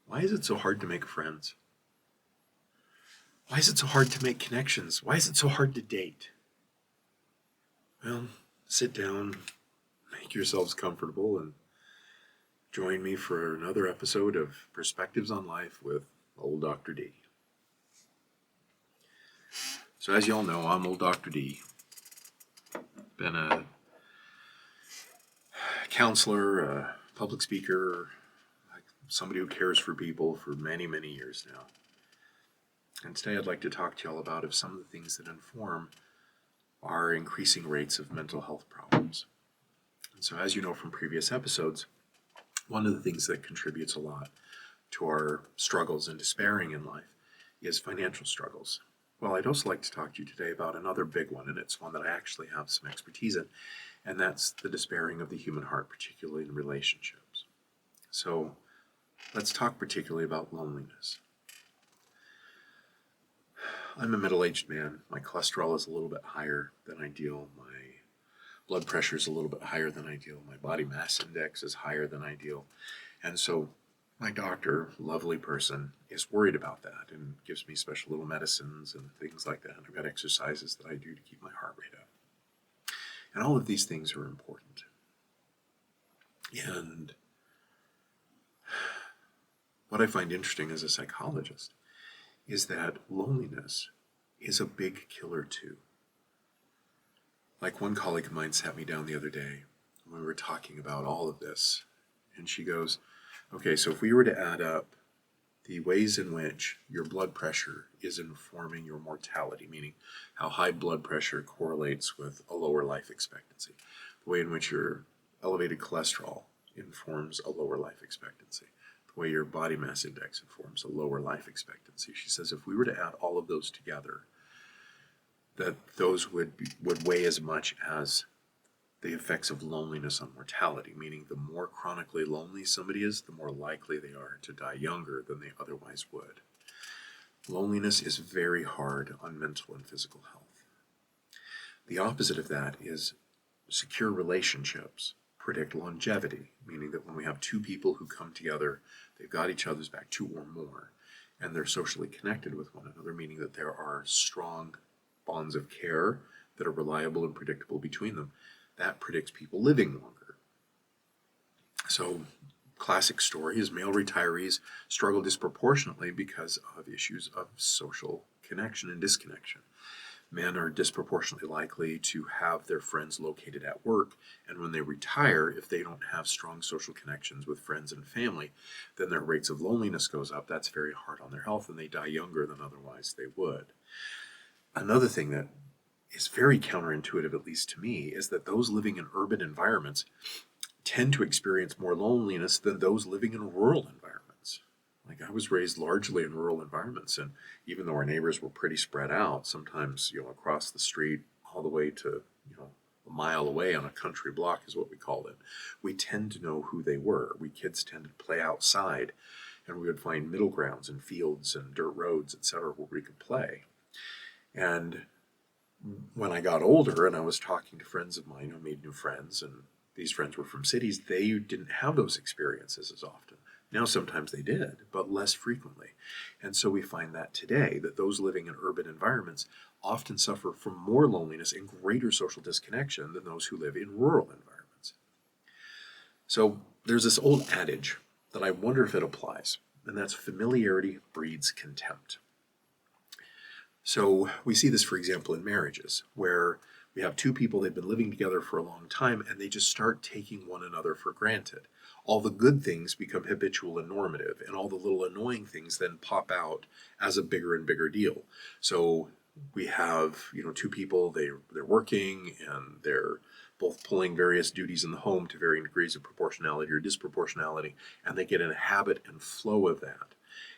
Why is it so hard to make friends? Why is it so hard to make connections? Why is it so hard to date? Well, sit down, make yourselves comfortable, and join me for another episode of Perspectives on Life with Old Dr. D. So as you all know, I'm Old Dr. D. Been a counselor, a public speaker, somebody who cares for people for many, many years now. And today I'd like to talk to you all about some of the things that inform our increasing rates of mental health problems. And so as you know from previous episodes, one of the things that contributes a lot to our struggles and despairing in life is financial struggles. Well, I'd also like to talk to you today about another big one, and it's one that I actually have some expertise in, and that's the despairing of the human heart, particularly in relationships. So let's talk particularly about loneliness. I'm a middle-aged man. My cholesterol is a little bit higher than ideal. My blood pressure is a little bit higher than ideal. My body mass index is higher than ideal. And so my doctor, lovely person, is worried about that and gives me special little medicines and things like that. And I've got exercises that I do to keep my heart rate up. And all of these things are important. And what I find interesting as a psychologist is that loneliness is a big killer too. Like one colleague of mine sat me down the other day when we were talking about all of this, and she goes, okay, so if we were to add up the ways in which your blood pressure is informing your mortality, meaning how high blood pressure correlates with a lower life expectancy, the way in which your elevated cholesterol informs a lower life expectancy, the way your body mass index informs a lower life expectancy. She says if we were to add all of those together, that those would weigh as much as the effects of loneliness on mortality, meaning the more chronically lonely somebody is, the more likely they are to die younger than they otherwise would. Loneliness is very hard on mental and physical health. The opposite of that is secure relationships predict longevity, meaning that when we have two people who come together, they've got each other's back, two or more, and they're socially connected with one another, meaning that there are strong bonds of care that are reliable and predictable between them. That predicts people living longer. So, classic story is male retirees struggle disproportionately because of issues of social connection and disconnection. Men are disproportionately likely to have their friends located at work, and when they retire, if they don't have strong social connections with friends and family, then their rates of loneliness goes up. That's very hard on their health, and they die younger than otherwise they would. Another thing that is very counterintuitive, at least to me, is that those living in urban environments tend to experience more loneliness than those living in rural environments. Like I was raised largely in rural environments, and even though our neighbors were pretty spread out, sometimes, across the street all the way to, a mile away on a country block is what we called it. We tend to know who they were. We kids tended to play outside, and we would find middle grounds and fields and dirt roads, etc., where we could play. And when I got older and I was talking to friends of mine who made new friends, and these friends were from cities, they didn't have those experiences as often. Now sometimes they did, but less frequently. And so we find that today, that those living in urban environments often suffer from more loneliness and greater social disconnection than those who live in rural environments. So there's this old adage that I wonder if it applies, and that's familiarity breeds contempt. So we see this, for example, in marriages, where we have two people, they've been living together for a long time, and they just start taking one another for granted. All the good things become habitual and normative, and all the little annoying things then pop out as a bigger and bigger deal. So we have, two people, they're working, and they're both pulling various duties in the home to varying degrees of proportionality or disproportionality, and they get in a habit and flow of that.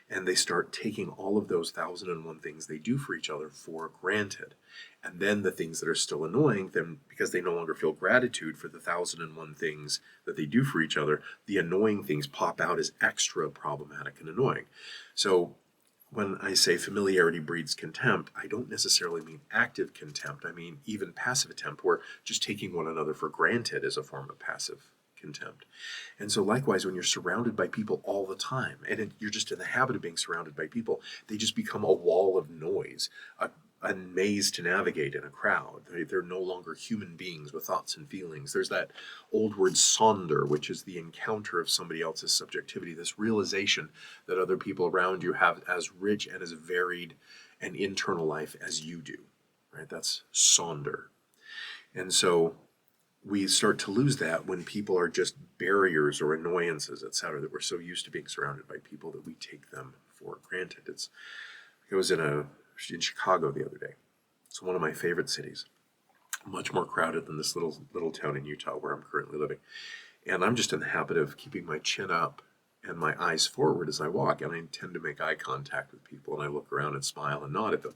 And they start taking all of those 1,001 things they do for each other for granted. And then the things that are still annoying them, because they no longer feel gratitude for the 1,001 things that they do for each other, the annoying things pop out as extra problematic and annoying. So when I say familiarity breeds contempt, I don't necessarily mean active contempt. I mean even passive contempt, where just taking one another for granted is a form of passive contempt. And so likewise, when you're surrounded by people all the time, and you're just in the habit of being surrounded by people, they just become a wall of noise, a maze to navigate in a crowd. They're no longer human beings with thoughts and feelings. There's that old word sonder, which is the encounter of somebody else's subjectivity, this realization that other people around you have as rich and as varied an internal life as you do, right? That's sonder. And so we start to lose that when people are just barriers or annoyances, etc., that we're so used to being surrounded by people that we take them for granted. I was in Chicago the other day. It's one of my favorite cities, much more crowded than this little town in Utah where I'm currently living. And I'm just in the habit of keeping my chin up and my eyes forward as I walk, and I tend to make eye contact with people, and I look around and smile and nod at them.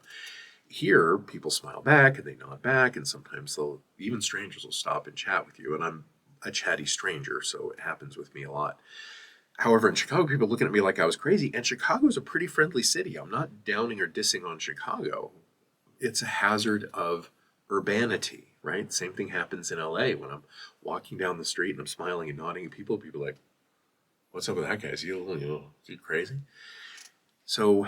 Here, people smile back and they nod back, and sometimes even strangers will stop and chat with you, and I'm a chatty stranger, so it happens with me a lot. However, in Chicago, people looking at me like I was crazy, and Chicago is a pretty friendly city. I'm not downing or dissing on Chicago. It's a hazard of urbanity, right? Same thing happens in LA when I'm walking down the street and I'm smiling and nodding at people. People are like, what's up with that guy? Is he crazy? So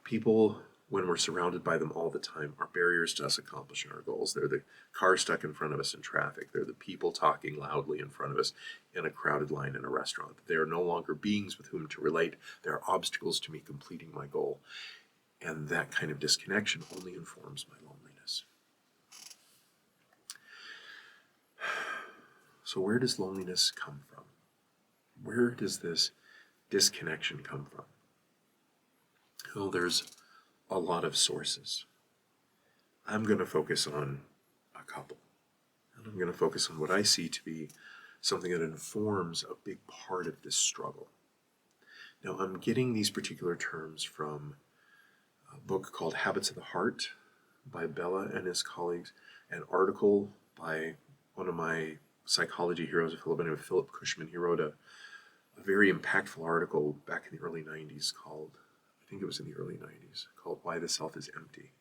people, when we're surrounded by them all the time, are barriers to us accomplishing our goals. They're the car stuck in front of us in traffic. They're the people talking loudly in front of us in a crowded line in a restaurant. They are no longer beings with whom to relate. They are obstacles to me completing my goal. And that kind of disconnection only informs my loneliness. So where does loneliness come from? Where does this disconnection come from? Well, there's a lot of sources. I'm going to focus on a couple. And I'm going to focus on what I see to be something that informs a big part of this struggle. Now, I'm getting these particular terms from a book called Habits of the Heart by Bella and his colleagues, an article by one of my psychology heroes, a fellow by the name of Philip Cushman. He wrote a very impactful article back in the early 90s called, I think it was in the early 90s, called Why the Self is Empty.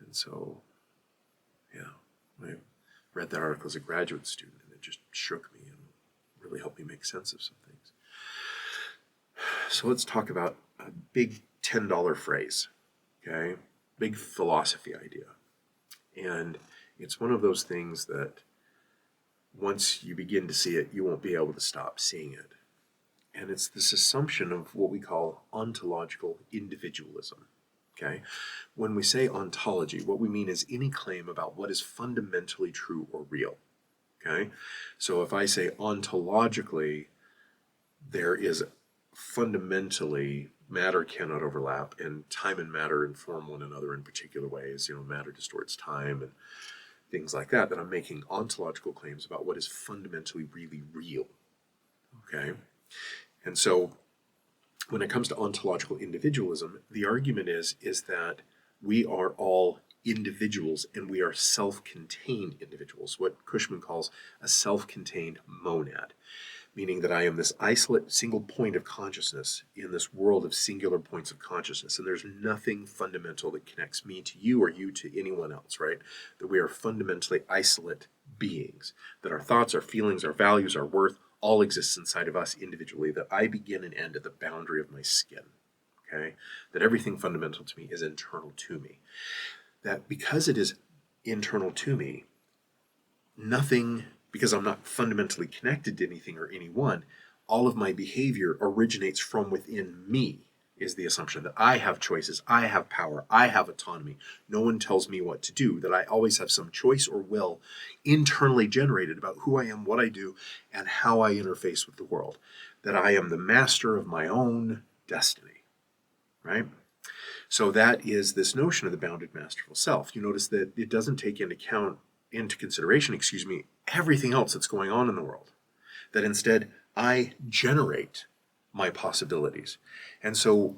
And so, I read that article as a graduate student, and it just shook me and really helped me make sense of some things. So let's talk about a big $10 phrase, okay? Big philosophy idea. And it's one of those things that once you begin to see it, you won't be able to stop seeing it. And it's this assumption of what we call ontological individualism, okay? When we say ontology, what we mean is any claim about what is fundamentally true or real, okay? So if I say ontologically, there is fundamentally matter cannot overlap, and time and matter inform one another in particular ways. Matter distorts time and things like that, that I'm making ontological claims about what is fundamentally really real, okay? And so when it comes to ontological individualism, the argument is that we are all individuals and we are self-contained individuals, what Cushman calls a self-contained monad, meaning that I am this isolate single point of consciousness in this world of singular points of consciousness, and there's nothing fundamental that connects me to you or you to anyone else, right? That we are fundamentally isolate beings, that our thoughts, our feelings, our values, our worth all exist inside of us individually, that I begin and end at the boundary of my skin, okay? That everything fundamental to me is internal to me. That because it is internal to me, nothing, because I'm not fundamentally connected to anything or anyone, all of my behavior originates from within me, is the assumption that I have choices, I have power, I have autonomy. No one tells me what to do, that I always have some choice or will internally generated about who I am, what I do, and how I interface with the world. That I am the master of my own destiny, right? So that is this notion of the bounded masterful self. You notice that it doesn't take into consideration, everything else that's going on in the world. That instead, I generate my possibilities. And so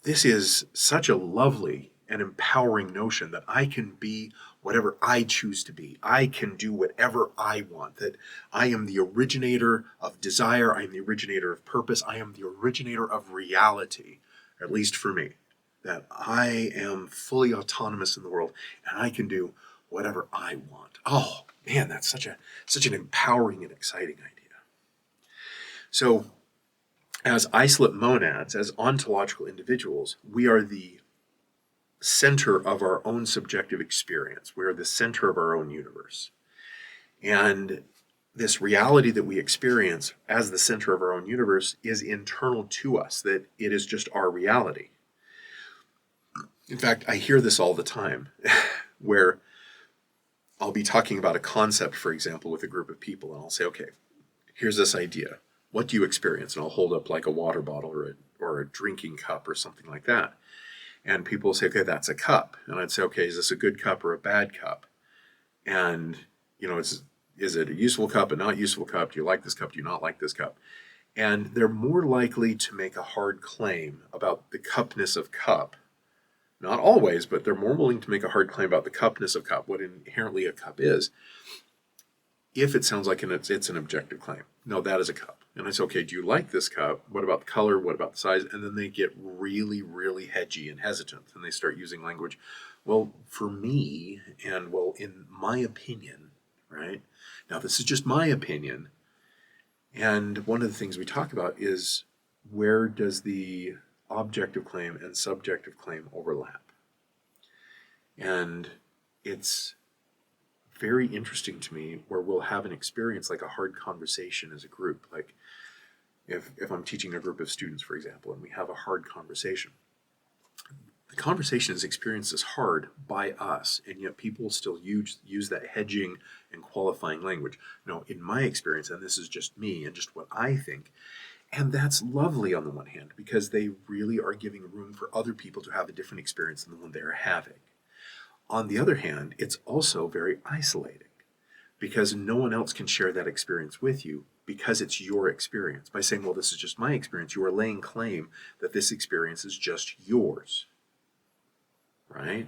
this is such a lovely and empowering notion that I can be whatever I choose to be. I can do whatever I want, that I am the originator of desire, I am the originator of purpose, I am the originator of reality, at least for me. That I am fully autonomous in the world and I can do whatever I want. Oh man, that's such an empowering and exciting idea. So, as isolate monads, as ontological individuals, we are the center of our own subjective experience. We are the center of our own universe. And this reality that we experience as the center of our own universe is internal to us, that it is just our reality. In fact, I hear this all the time where I'll be talking about a concept, for example, with a group of people, and I'll say, okay, here's this idea. What do you experience? And I'll hold up like a water bottle or a drinking cup or something like that. And people will say, okay, that's a cup. And I'd say, okay, is this a good cup or a bad cup? And, is it a useful cup, a not useful cup? Do you like this cup? Do you not like this cup? And they're more likely to make a hard claim about the cupness of cup. Not always, but they're more willing to make a hard claim about the cupness of cup, what inherently a cup is, if it sounds like it's an objective claim. No, that is a cup. And I say, okay, do you like this cup? What about the color? What about the size? And then they get really, really hedgy and hesitant, and they start using language. Well, for me, and well, in my opinion, right? Now, this is just my opinion. And one of the things we talk about is, where does the objective claim and subjective claim overlap? And it's very interesting to me where we'll have an experience like a hard conversation as a group. Like if I'm teaching a group of students, for example, and we have a hard conversation, the conversation is experienced as hard by us, and yet people still use that hedging and qualifying language. No, in my experience, and this is just me and just what I think, and that's lovely on the one hand, because they really are giving room for other people to have a different experience than the one they're having. On the other hand, it's also very isolating, because no one else can share that experience with you, because it's your experience. By saying, well, this is just my experience, you are laying claim that this experience is just yours, right?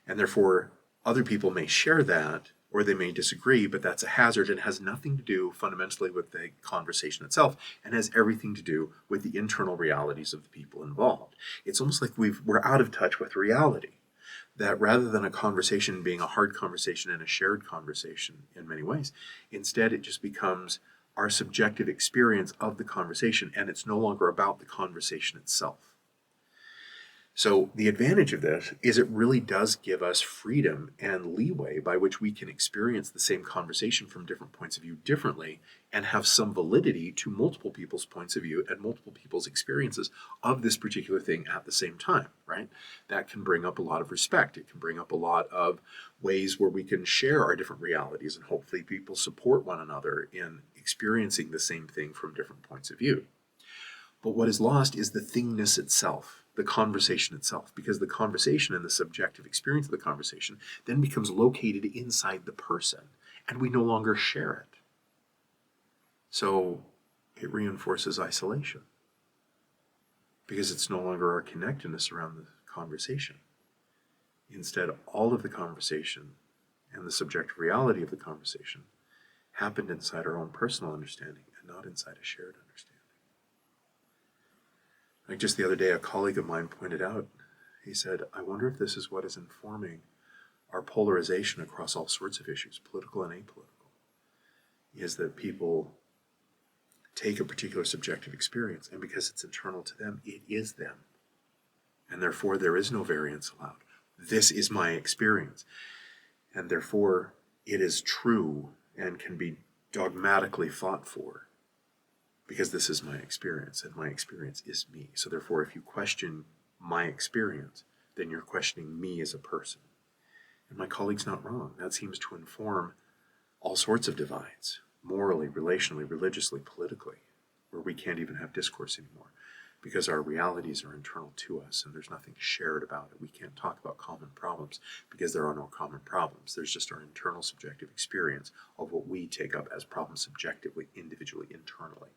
And therefore, other people may share that, or they may disagree, but that's a hazard and has nothing to do fundamentally with the conversation itself, and has everything to do with the internal realities of the people involved. It's almost like we're out of touch with reality. That rather than a conversation being a hard conversation and a shared conversation in many ways, instead it just becomes our subjective experience of the conversation, and it's no longer about the conversation itself. So the advantage of this is it really does give us freedom and leeway by which we can experience the same conversation from different points of view differently, and have some validity to multiple people's points of view and multiple people's experiences of this particular thing at the same time, right? That can bring up a lot of respect. It can bring up a lot of ways where we can share our different realities, and hopefully people support one another in experiencing the same thing from different points of view. But what is lost is the thingness itself, the conversation itself, because the conversation and the subjective experience of the conversation then becomes located inside the person, and we no longer share it. So it reinforces isolation, because it's no longer our connectedness around the conversation. Instead, all of the conversation and the subjective reality of the conversation happened inside our own personal understanding and not inside a shared understanding. Like just the other day, a colleague of mine pointed out, he said, I wonder if this is what is informing our polarization across all sorts of issues, political and apolitical, is that people take a particular subjective experience, and because it's internal to them, it is them. And therefore, there is no variance allowed. This is my experience. And therefore, it is true and can be dogmatically fought for, because this is my experience, and my experience is me. So therefore, if you question my experience, then you're questioning me as a person. And my colleague's not wrong. That seems to inform all sorts of divides, morally, relationally, religiously, politically, where we can't even have discourse anymore, because our realities are internal to us, and there's nothing shared about it. We can't talk about common problems, because there are no common problems. There's just our internal subjective experience of what we take up as problems subjectively, individually, internally.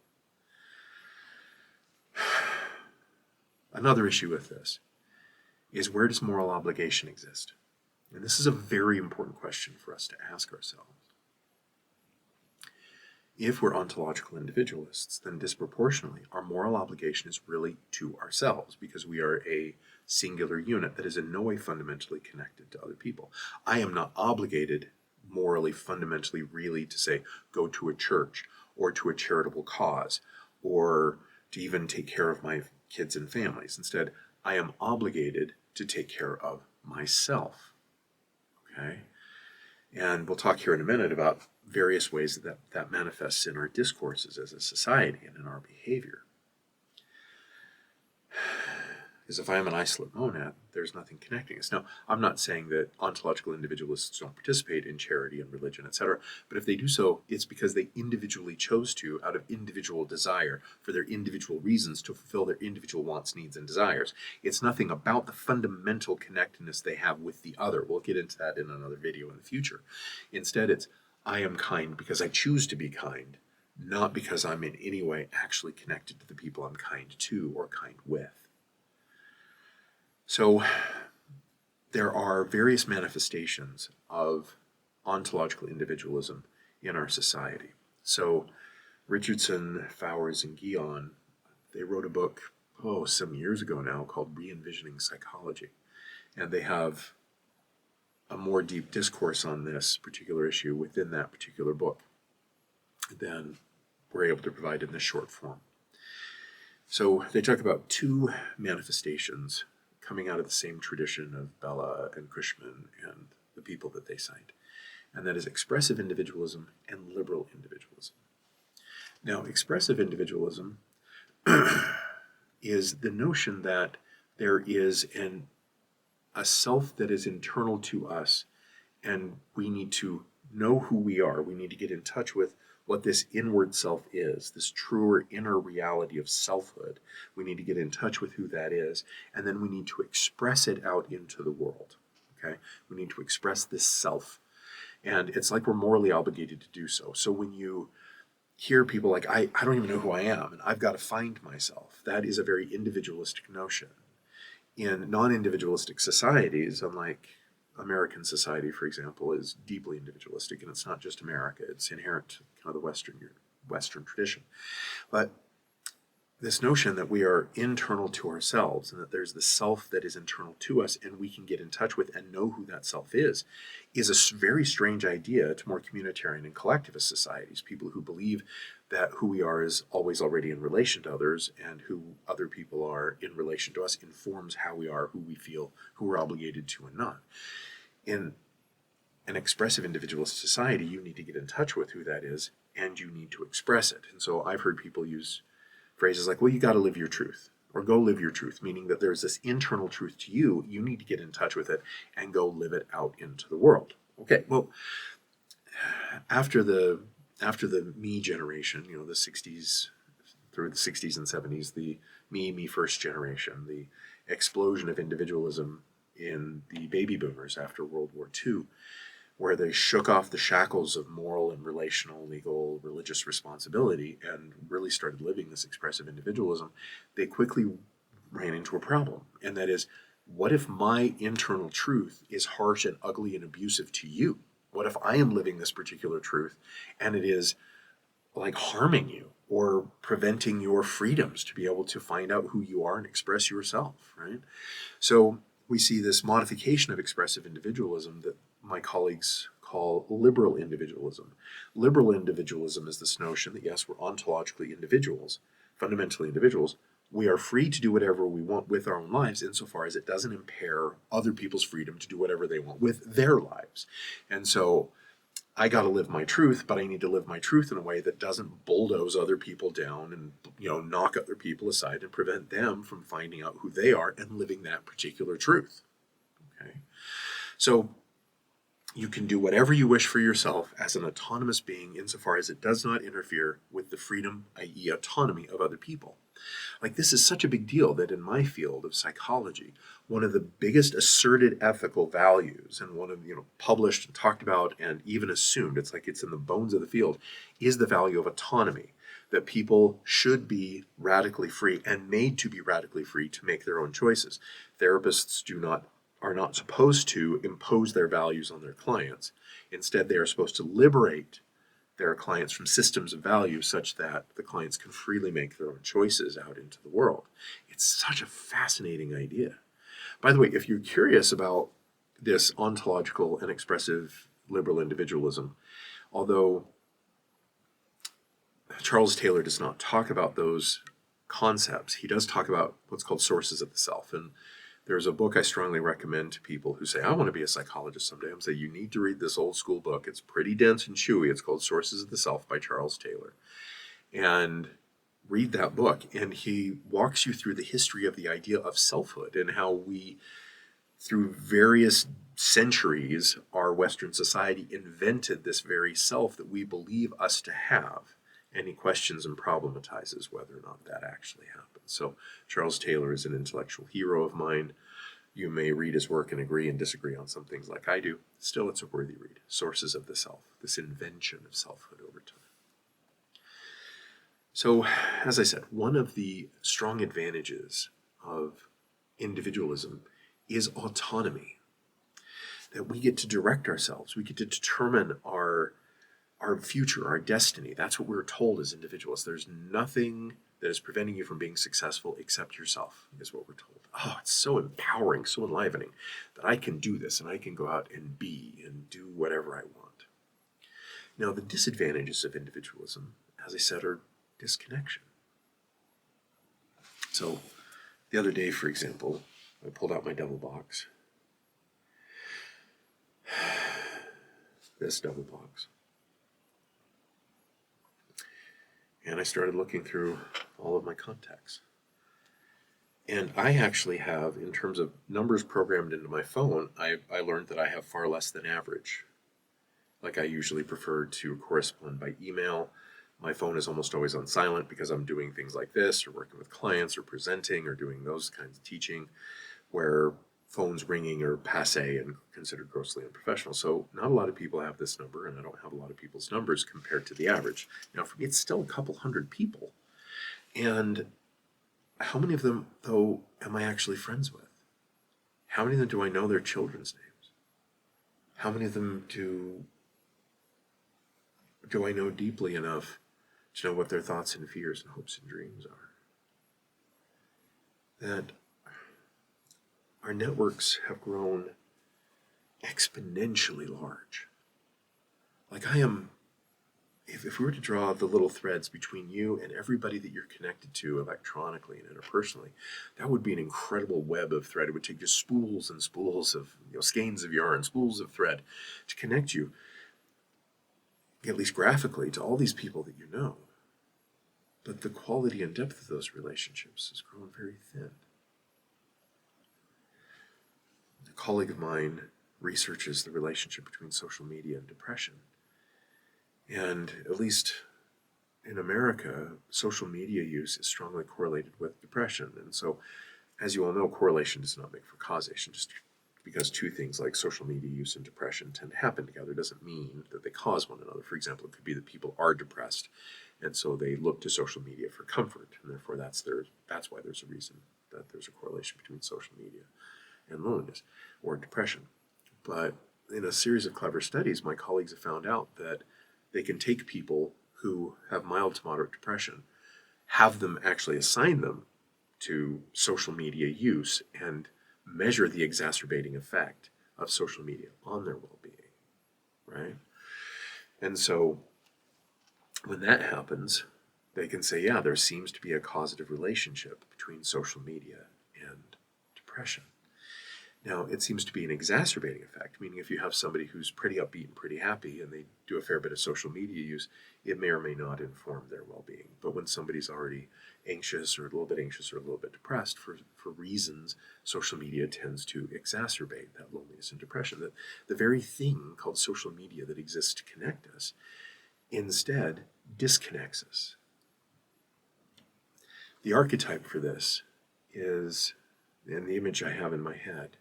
Another issue with this is, where does moral obligation exist? And this is a very important question for us to ask ourselves. If we're ontological individualists, then disproportionately our moral obligation is really to ourselves, because we are a singular unit that is in no way fundamentally connected to other people. I am not obligated morally, fundamentally, really, to say, go to a church or to a charitable cause or to even take care of my kids and families. Instead, I am obligated to take care of myself. Okay? And we'll talk here in a minute about various ways that manifests in our discourses as a society and in our behavior. Because if I am an isolate monad, there's nothing connecting us. Now, I'm not saying that ontological individualists don't participate in charity and religion, etc., but if they do so, it's because they individually chose to, out of individual desire, for their individual reasons, to fulfill their individual wants, needs, and desires. It's nothing about the fundamental connectedness they have with the other. We'll get into that in another video in the future. Instead, it's, I am kind because I choose to be kind, not because I'm in any way actually connected to the people I'm kind to or kind with. So there are various manifestations of ontological individualism in our society. So Richardson, Fowers, and Guion, they wrote a book, some years ago now, called Re-Envisioning Psychology. And they have a more deep discourse on this particular issue within that particular book than we're able to provide in this short form. So they talk about two manifestations coming out of the same tradition of Bella and Cushman and the people that they cite. And that is expressive individualism and liberal individualism. Now, expressive individualism is the notion that there is a self that is internal to us, and we need to know who we are. We need to get in touch with what this inward self is, this truer inner reality of selfhood. We need to get in touch with who that is, and then we need to express it out into the world. Okay? We need to express this self. And it's like we're morally obligated to do so. So when you hear people like, I don't even know who I am, and I've got to find myself, that is a very individualistic notion. In non-individualistic societies, unlike American society, for example, is deeply individualistic, and it's not just America, it's inherent to kind of the Western tradition. But this notion that we are internal to ourselves and that there's the self that is internal to us and we can get in touch with and know who that self is a very strange idea to more communitarian and collectivist societies, people who believe that who we are is always already in relation to others, and who other people are in relation to us informs how we are, who we feel, who we're obligated to and not. In an expressive individualist society, you need to get in touch with who that is, and you need to express it. And so I've heard people use phrases like, well, you got to live your truth, or go live your truth, meaning that there's this internal truth to you. You need to get in touch with it and go live it out into the world. Okay, well, after the me generation, the 60s, through the 60s and 70s, the me first generation, the explosion of individualism in the baby boomers after World War II, where they shook off the shackles of moral and relational, legal, religious responsibility and really started living this expressive individualism, they quickly ran into a problem. And that is, what if my internal truth is harsh and ugly and abusive to you? What if I am living this particular truth and it is like harming you or preventing your freedoms to be able to find out who you are and express yourself, right? So we see this modification of expressive individualism that my colleagues call liberal individualism. Liberal individualism is this notion that, yes, we're ontologically individuals, fundamentally individuals. We are free to do whatever we want with our own lives insofar as it doesn't impair other people's freedom to do whatever they want with their lives. And so I got to live my truth, but I need to live my truth in a way that doesn't bulldoze other people down and, knock other people aside and prevent them from finding out who they are and living that particular truth. Okay? So you can do whatever you wish for yourself as an autonomous being insofar as it does not interfere with the freedom, i.e. autonomy, of other people. Like, this is such a big deal that in my field of psychology, one of the biggest asserted ethical values, and one of, published and talked about and even assumed, it's like it's in the bones of the field, is the value of autonomy, that people should be radically free and made to be radically free to make their own choices. Therapists are not supposed to impose their values on their clients. Instead, they are supposed to liberate their clients from systems of value such that the clients can freely make their own choices out into the world. It's such a fascinating idea. By the way, if you're curious about this ontological and expressive liberal individualism, although Charles Taylor does not talk about those concepts. He does talk about what's called sources of the self. And there's a book I strongly recommend to people who say, I want to be a psychologist someday. I'm saying, you need to read this old school book. It's pretty dense and chewy. It's called Sources of the Self by Charles Taylor. And read that book. And he walks you through the history of the idea of selfhood and how we, through various centuries, our Western society invented this very self that we believe us to have. And he questions and problematizes whether or not that actually happens. So Charles Taylor is an intellectual hero of mine. You may read his work and agree and disagree on some things like I do. Still, it's a worthy read. Sources of the Self, this invention of selfhood over time. So, as I said, one of the strong advantages of individualism is autonomy. That we get to direct ourselves. We get to determine our future, our destiny. That's what we're told as individuals. There's nothing that is preventing you from being successful except yourself, is what we're told. Oh, it's so empowering, so enlivening that I can do this and I can go out and be and do whatever I want. Now, the disadvantages of individualism, as I said, are disconnection. So, the other day, for example, I pulled out my double box. This double box. And I started looking through all of my contacts. And I actually have, in terms of numbers programmed into my phone, I learned that I have far less than average. Like, I usually prefer to correspond by email. My phone is almost always on silent because I'm doing things like this, or working with clients, or presenting, or doing those kinds of teaching, where phones ringing are passé and considered grossly unprofessional. So not a lot of people have this number, and I don't have a lot of people's numbers compared to the average. Now, for me, it's still a couple hundred people. And how many of them, though, am I actually friends with? How many of them do I know their children's names? How many of them do I know deeply enough to know what their thoughts and fears and hopes and dreams are? That our networks have grown exponentially large. Like, if we were to draw the little threads between you and everybody that you're connected to electronically and interpersonally, that would be an incredible web of thread. It would take just spools and spools of, skeins of yarn, spools of thread to connect you, at least graphically, to all these people that you know. But the quality and depth of those relationships has grown very thin. A colleague of mine researches the relationship between social media and depression. And at least in America, social media use is strongly correlated with depression. And so, as you all know, correlation does not make for causation. Just because two things like social media use and depression tend to happen together doesn't mean that they cause one another. For example, it could be that people are depressed, and so they look to social media for comfort, and therefore that's why there's a reason that there's a correlation between social media and loneliness or depression. But in a series of clever studies, my colleagues have found out that they can take people who have mild to moderate depression, have them actually assign them to social media use, and measure the exacerbating effect of social media on their well-being, right? And so when that happens, they can say, yeah, there seems to be a causative relationship between social media and depression. Now, it seems to be an exacerbating effect, meaning if you have somebody who's pretty upbeat and pretty happy and they do a fair bit of social media use, it may or may not inform their well-being. But when somebody's already anxious or a little bit anxious or a little bit depressed for reasons, social media tends to exacerbate that loneliness and depression. That the very thing called social media that exists to connect us instead disconnects us. The archetype for this is, and the image I have in my head,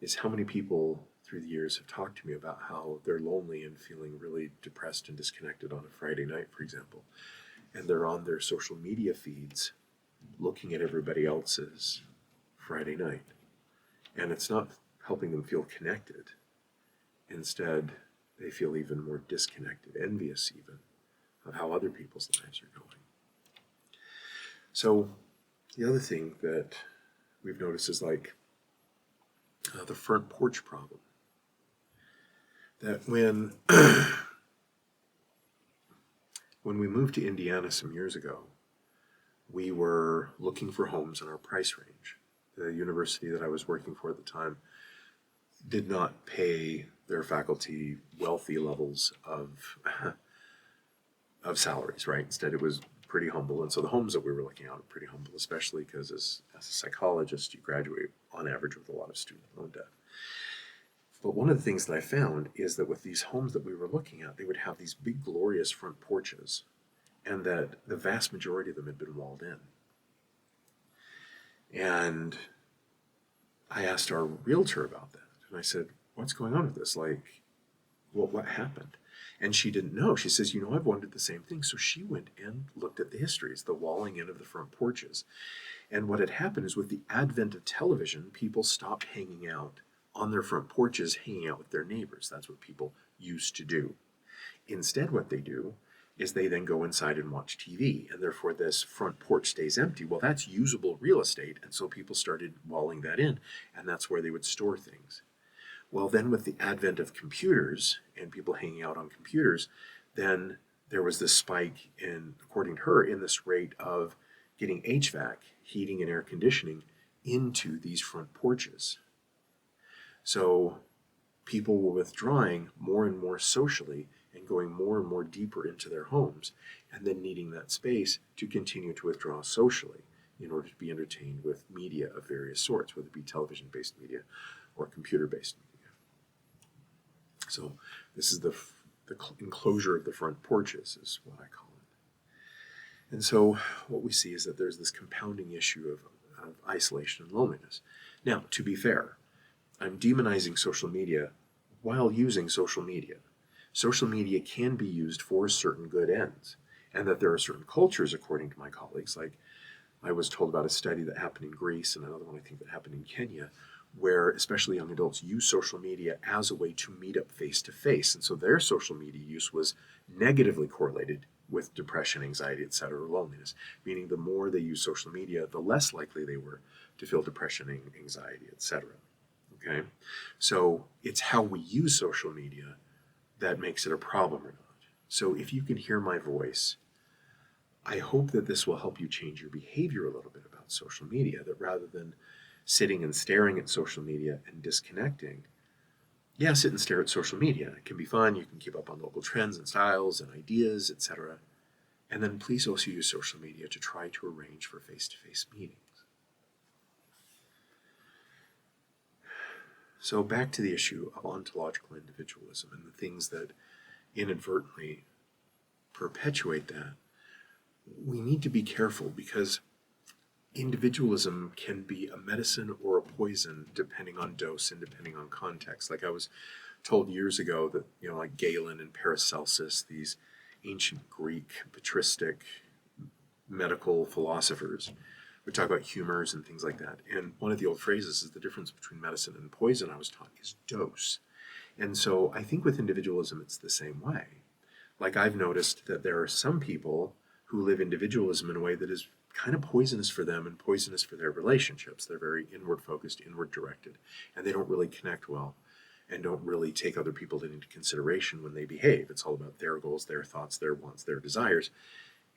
is how many people through the years have talked to me about how they're lonely and feeling really depressed and disconnected on a Friday night, for example. And they're on their social media feeds looking at everybody else's Friday night. And it's not helping them feel connected. Instead, they feel even more disconnected, envious even, of how other people's lives are going. So the other thing that we've noticed is like the front porch problem. That when When we moved to Indiana some years ago, we were looking for homes in our price range. The university that I was working for at the time did not pay their faculty wealthy levels of salaries, right? Instead, it was pretty humble. And so the homes that we were looking at are pretty humble, especially because as a psychologist, you graduate on average with a lot of student loan debt. But one of the things that I found is that with these homes that we were looking at, they would have these big, glorious front porches, and that the vast majority of them had been walled in. And I asked our realtor about that. And I said, what's going on with this? Like, what happened? And she didn't know. She says, I've wondered the same thing. So she went and looked at the histories, the walling in of the front porches. And what had happened is with the advent of television, people stopped hanging out on their front porches, hanging out with their neighbors. That's what people used to do. Instead, what they do is they then go inside and watch TV, and therefore this front porch stays empty. Well, that's usable real estate, and so people started walling that in, and that's where they would store things. Well, then with the advent of computers and people hanging out on computers, then there was this spike in, according to her, in this rate of getting HVAC, heating and air conditioning, into these front porches. So people were withdrawing more and more socially and going more and more deeper into their homes, and then needing that space to continue to withdraw socially in order to be entertained with media of various sorts, whether it be television-based media or computer-based media. So this is the enclosure of the front porches is what I call it. And so what we see is that there's this compounding issue of isolation and loneliness. Now, to be fair, I'm demonizing social media while using social media. Social media can be used for certain good ends, and that there are certain cultures, according to my colleagues, like I was told about a study that happened in Greece and another one I think that happened in Kenya, where especially young adults use social media as a way to meet up face to face. And so their social media use was negatively correlated with depression, anxiety, etc., or loneliness, meaning the more they use social media, the less likely they were to feel depression, anxiety, etc. Okay? So it's how we use social media that makes it a problem or not. So if you can hear my voice, I hope that this will help you change your behavior a little bit about social media, that rather than sitting and staring at social media and disconnecting, sit and stare at social media. It can be fun. You can keep up on local trends and styles and ideas, etc. And then please also use social media to try to arrange for face-to-face meetings. So back to the issue of ontological individualism and the things that inadvertently perpetuate that. We need to be careful because individualism can be a medicine or a poison depending on dose and depending on context. Like I was told years ago that, like Galen and Paracelsus, these ancient Greek patristic medical philosophers, would talk about humors and things like that. And one of the old phrases is the difference between medicine and poison, I was taught, is dose. And so I think with individualism, it's the same way. Like I've noticed that there are some people who live individualism in a way that is kind of poisonous for them and poisonous for their relationships. They're very inward focused, inward directed, and they don't really connect well and don't really take other people into consideration when they behave. It's all about their goals, their thoughts, their wants, their desires,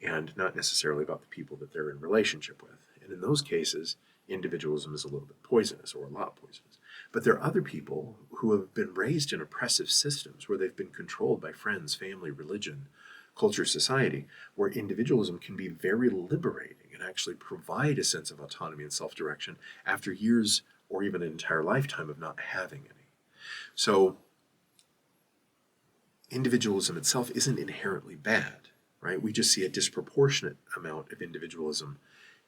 and not necessarily about the people that they're in relationship with. And in those cases, individualism is a little bit poisonous, or a lot poisonous. But there are other people who have been raised in oppressive systems where they've been controlled by friends, family, religion, culture, society, where individualism can be very liberating and actually provide a sense of autonomy and self-direction after years or even an entire lifetime of not having any. So individualism itself isn't inherently bad, right? We just see a disproportionate amount of individualism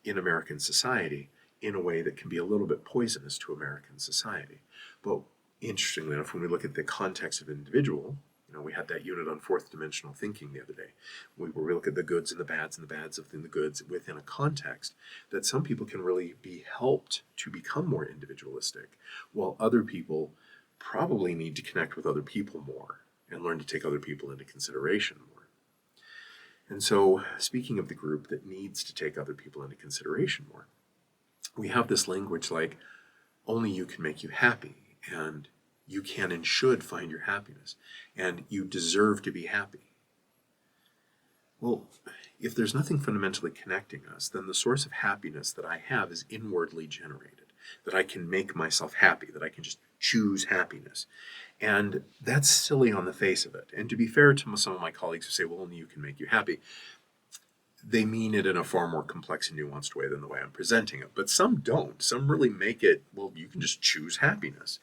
in American society in a way that can be a little bit poisonous to American society. But interestingly enough, when we look at the context of individual, we had that unit on fourth dimensional thinking the other day, where we look at the goods and the bads within the goods within a context, that some people can really be helped to become more individualistic, while other people probably need to connect with other people more and learn to take other people into consideration more. And so, speaking of the group that needs to take other people into consideration more, we have this language like, only you can make you happy, and you can and should find your happiness, and you deserve to be happy. Well, if there's nothing fundamentally connecting us, then the source of happiness that I have is inwardly generated, that I can make myself happy, that I can just choose happiness. And that's silly on the face of it. And to be fair to some of my colleagues who say, well, only you can make you happy, they mean it in a far more complex and nuanced way than the way I'm presenting it. But some don't. Some really make it, well, you can just choose happiness.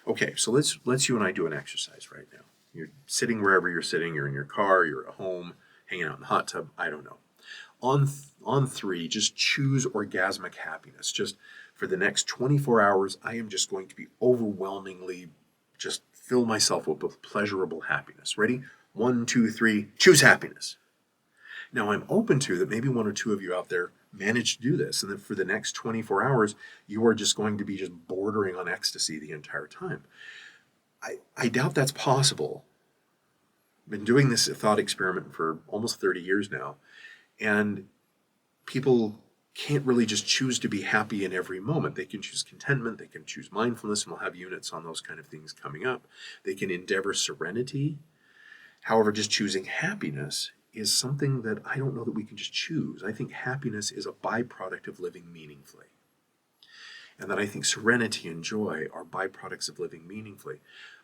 Okay, so let's you and I do an exercise right now. You're sitting wherever you're sitting, you're in your car, you're at home, hanging out in the hot tub, I don't know. On three, just choose orgasmic happiness. Just for the next 24 hours, I am just going to be overwhelmingly just fill myself up with pleasurable happiness. Ready? 1, 2, 3, choose happiness. Now I'm open to that maybe one or two of you out there manage to do this, and that for the next 24 hours, you are just going to be just bordering on ecstasy the entire time. I doubt that's possible. I've been doing this thought experiment for almost 30 years now, and people can't really just choose to be happy in every moment. They can choose contentment, they can choose mindfulness, and we'll have units on those kind of things coming up. They can endeavor serenity. However, just choosing happiness is something that I don't know that we can just choose. I think happiness is a byproduct of living meaningfully. And that I think serenity and joy are byproducts of living meaningfully.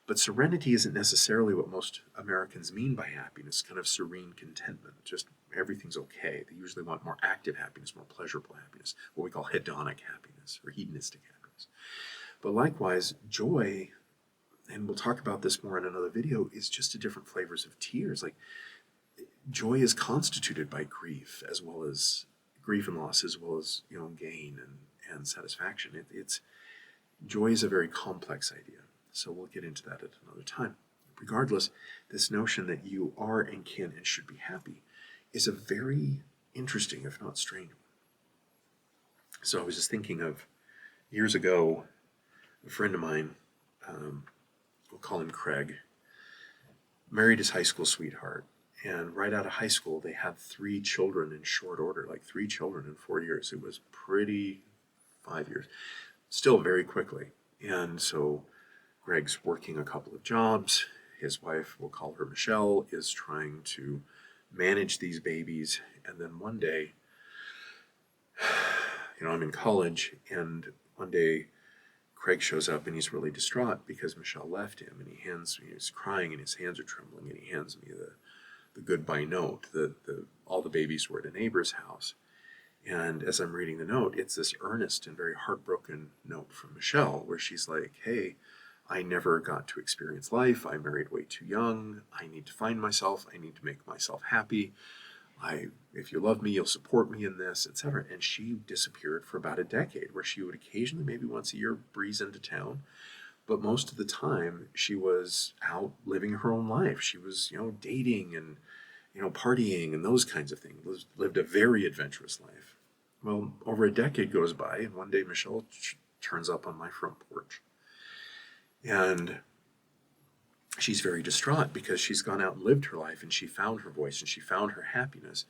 But serenity isn't necessarily what most Americans mean by happiness, kind of serene contentment, just everything's okay. They usually want more active happiness, more pleasurable happiness, what we call hedonic happiness or hedonistic happiness. But likewise, joy, and we'll talk about this more in another video, is just a different flavors of tears. Like, joy is constituted by grief, as well as grief and loss, as well as gain and satisfaction. It's joy is a very complex idea, so we'll get into that at another time. Regardless, this notion that you are and can and should be happy is a very interesting, if not strange one. So I was just thinking of years ago, a friend of mine, we'll call him Craig, married his high school sweetheart. And right out of high school, they had 3 children in short order, like 3 children in 4 years. It was pretty, 5 years, still very quickly. And so Greg's working a couple of jobs. His wife, we'll call her Michelle, is trying to manage these babies. And then one day, I'm in college, and one day Craig shows up and he's really distraught because Michelle left him, and he's crying and his hands are trembling, and he hands me the goodbye note. All the babies were at a neighbor's house. And as I'm reading the note, it's this earnest and very heartbroken note from Michelle where she's like, hey, I never got to experience life. I married way too young. I need to find myself. I need to make myself happy. If you love me, you'll support me in this, etc. And she disappeared for about a decade, where she would occasionally, maybe once a year, breeze into town. But most of the time, she was out living her own life. She was, dating and, partying and those kinds of things. Lived a very adventurous life. Well, over a decade goes by, and one day Michelle turns up on my front porch. And she's very distraught because she's gone out and lived her life, and she found her voice and she found her happiness.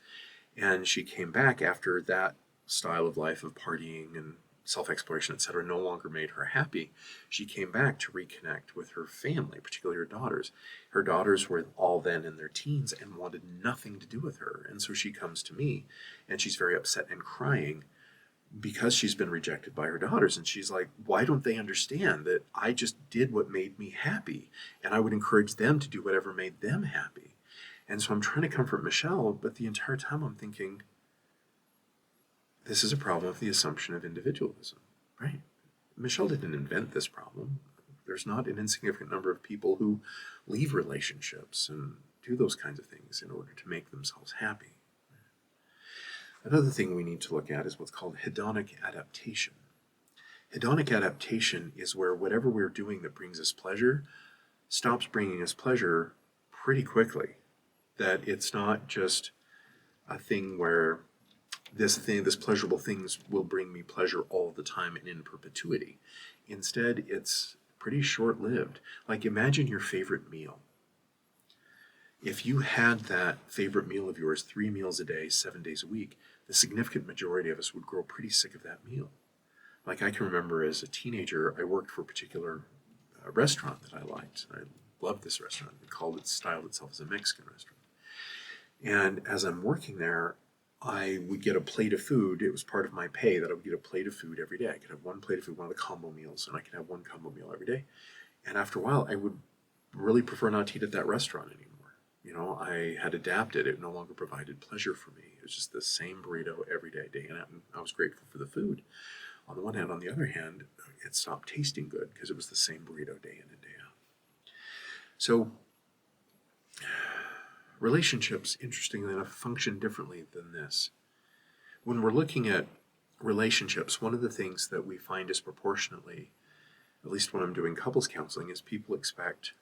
And she came back after that style of life of partying and self-exploration, etc., no longer made her happy. She came back to reconnect with her family, particularly her daughters. Her daughters were all then in their teens and wanted nothing to do with her. And so she comes to me, and she's very upset and crying because she's been rejected by her daughters. And she's like, why don't they understand that I just did what made me happy, and I would encourage them to do whatever made them happy? And so I'm trying to comfort Michelle, but the entire time I'm thinking, this is a problem of the assumption of individualism, right? Michelle didn't invent this problem. There's not an insignificant number of people who leave relationships and do those kinds of things in order to make themselves happy. Another thing we need to look at is what's called hedonic adaptation. Hedonic adaptation is where whatever we're doing that brings us pleasure stops bringing us pleasure pretty quickly. That it's not just a thing where this pleasurable things will bring me pleasure all the time and in perpetuity. Instead, it's pretty short-lived. Like, imagine your favorite meal. If you had that favorite meal of yours 3 meals a day, 7 days a week, the significant majority of us would grow pretty sick of that meal. Like, I can remember as a teenager, I worked for a particular restaurant that I liked. I loved this restaurant. It styled itself as a Mexican restaurant. And as I'm working there, I would get a plate of food. It was part of my pay that I would get a plate of food every day. I could have one plate of food, one of the combo meals, and I could have one combo meal every day. And after a while, I would really prefer not to eat at that restaurant anymore. I had adapted. It no longer provided pleasure for me. It was just the same burrito every day, day in and I was grateful for the food. On the one hand, on the other hand, it stopped tasting good because it was the same burrito day in and day out. So relationships, interestingly enough, function differently than this. When we're looking at relationships, one of the things that we find disproportionately, at least when I'm doing couples counseling, is people expect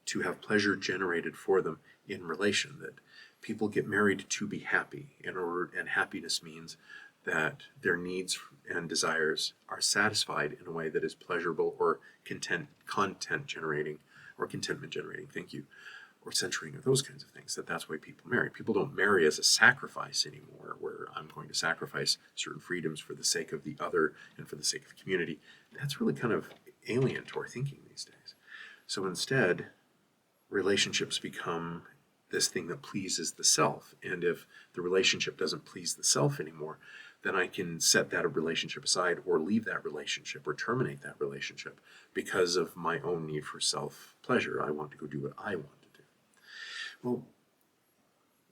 to have pleasure generated for them in relation, that people get married to be happy, and happiness means that their needs and desires are satisfied in a way that is pleasurable or content generating or contentment generating, thank you, or centering, or those kinds of things. That's why people marry. People don't marry as a sacrifice anymore, where I'm going to sacrifice certain freedoms for the sake of the other and for the sake of the community. That's really kind of alien to our thinking these days. So instead, relationships become this thing that pleases the self. And if the relationship doesn't please the self anymore, then I can set that relationship aside or leave that relationship or terminate that relationship because of my own need for self-pleasure. I want to go do what I want to do. Well,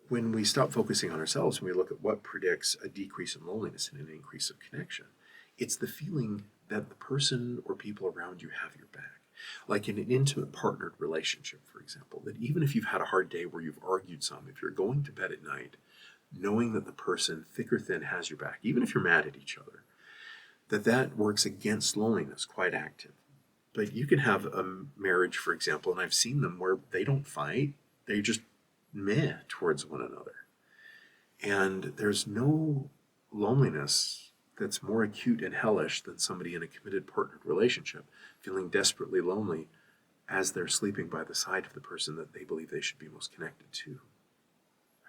when we stop focusing on ourselves and we look at what predicts a decrease in loneliness and an increase of connection, it's the feeling that the person or people around you have your back. Like in an intimate partnered relationship, for example, that even if you've had a hard day where you've argued some, if you're going to bed at night, knowing that the person, thick or thin, has your back, even if you're mad at each other, that works against loneliness quite active. But you can have a marriage, for example, and I've seen them where they don't fight, they just meh towards one another. And there's no loneliness that's more acute and hellish than somebody in a committed partnered relationship feeling desperately lonely as they're sleeping by the side of the person that they believe they should be most connected to.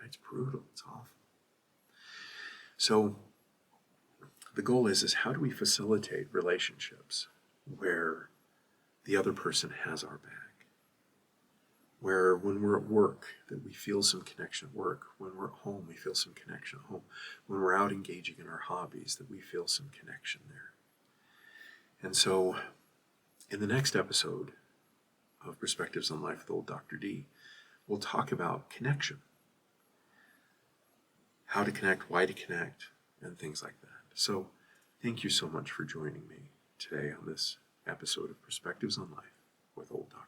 It's brutal. It's awful. So the goal is how do we facilitate relationships where the other person has our back? Where when we're at work, that we feel some connection at work. When we're at home, we feel some connection at home. When we're out engaging in our hobbies, that we feel some connection there. And so in the next episode of Perspectives on Life with Old Dr. D, we'll talk about connection. How to connect, why to connect, and things like that. So thank you so much for joining me today on this episode of Perspectives on Life with Old Dr.